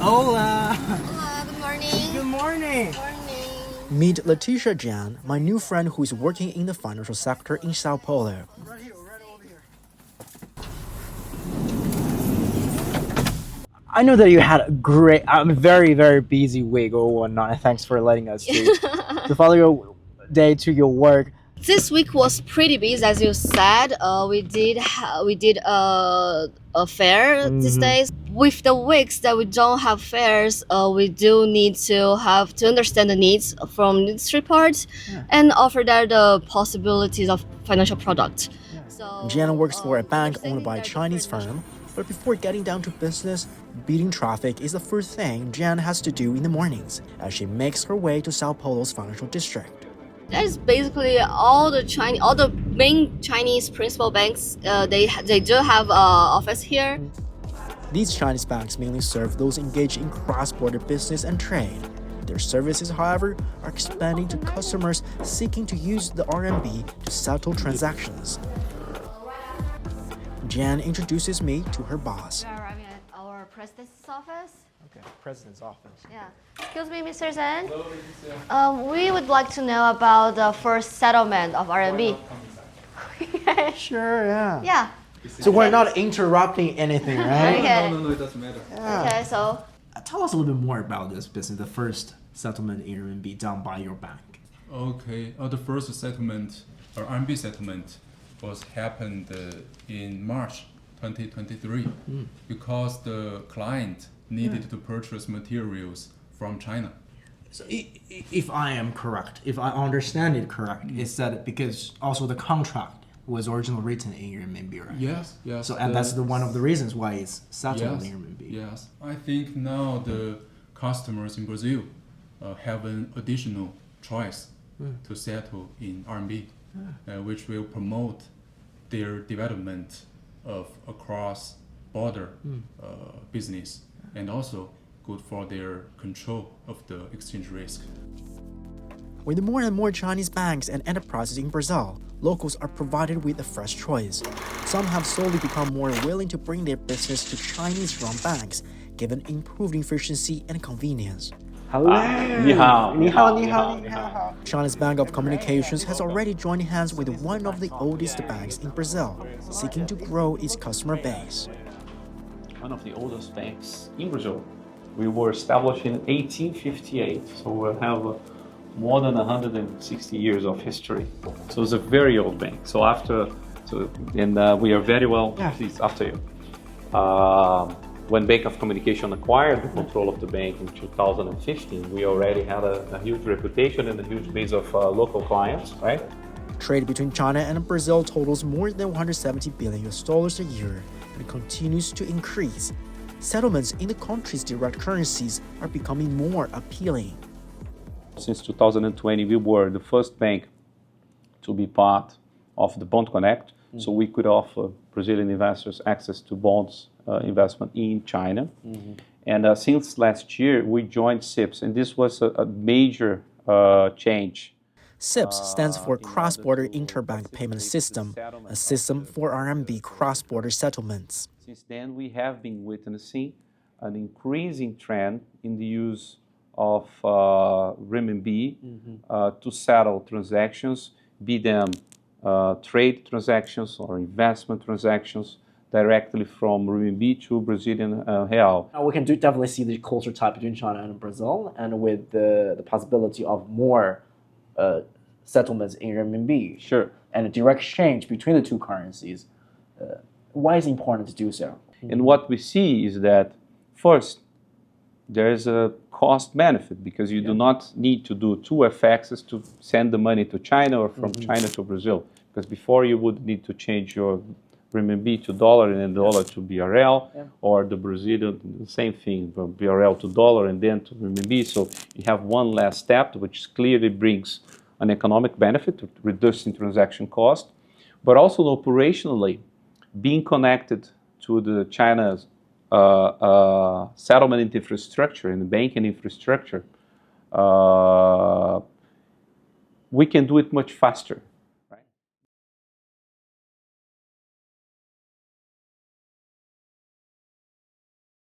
Hola! Hola, good morning. Good morning! Good morning. Meet Letitia Jan, my new friend who is working in the financial sector in Sao Paulo. Right here, right over here. I know that you had a very busy week or whatnot. Thanks for letting us to follow your day to your work. This week was pretty busy, as you said. We did a fair these days. With the weeks that we don't have fairs, we do need to have to understand the needs from industry parts and offer there the possibilities of financial product. So Jan works for a bank understanding owned by a that the Chinese financial- firm, but before getting down to business, beating traffic is the first thing Jan has to do in the mornings as she makes her way to Sao Paulo's financial district. That is basically all the main Chinese principal banks. They do have office here. These Chinese banks mainly serve those engaged in cross-border business and trade. Their services, however, are expanding to customers seeking to use the RMB to settle transactions. Jan introduces me to her boss. We are arriving at our president's office. Okay, president's office. Yeah. Excuse me, Mr. Zhen. We would like to know about the first settlement of RMB. Sure, yeah. Yeah. So we're not interrupting anything, right? Okay. No, it doesn't matter. Okay. So Tell us a little bit more about this business, the first settlement in RMB done by your bank. Okay, the first settlement, or RMB settlement, was happened in March 2023 because the client needed to purchase materials from China. So if I am correct, if I understand it correct, is that because also the contract was originally written in RMB, right? Yes, yes. So and that's the one of the reasons why it's settled yes, in RMB. yes. I think now the customers in Brazil have an additional choice to settle in RMB, which will promote their development of a cross-border business and also good for their control of the exchange risk. With more and more Chinese banks and enterprises in Brazil, locals are provided with a fresh choice. Some have slowly become more willing to bring their business to Chinese-run banks, given improved efficiency and convenience. Hello. 你好，你好，你好，你好。 China's Bank of Communications has already joined hands with one of the oldest banks in Brazil, seeking to grow its customer base. One of the oldest banks in Brazil. We were established in 1858, so we have more than 160 years of history. So it's a very old bank. We are very well pleased after you. When Bank of Communication acquired the control of the bank in 2015, we already had a huge reputation and a huge base of local clients, right? Trade between China and Brazil totals more than $170 billion a year and continues to increase. Settlements in the country's direct currencies are becoming more appealing. Since 2020, we were the first bank to be part of the Bond Connect, so we could offer Brazilian investors access to bonds investment in China. And since last year, we joined CIPS, and this was a major change. CIPS stands for Cross-Border Interbank Payment System, a system for RMB cross-border settlements. Since then, we have been witnessing an increasing trend in the use of renminbi to settle transactions, be them trade transactions or investment transactions directly from renminbi to Brazilian real. We can definitely see the closer tie between China and Brazil, and with the possibility of more settlements in renminbi. Sure. And a direct exchange between the two currencies. Why is it important to do so? And what we see is that, first, there is a cost benefit because you do not need to do two FXs to send the money to China or from China to Brazil. Because before you would need to change your renminbi to dollar and then dollar to BRL, or the Brazilian, the same thing, from BRL to dollar and then to renminbi. So you have one last step, which clearly brings an economic benefit, reducing transaction cost, but also operationally, being connected to the China's settlement infrastructure and the banking infrastructure, we can do it much faster.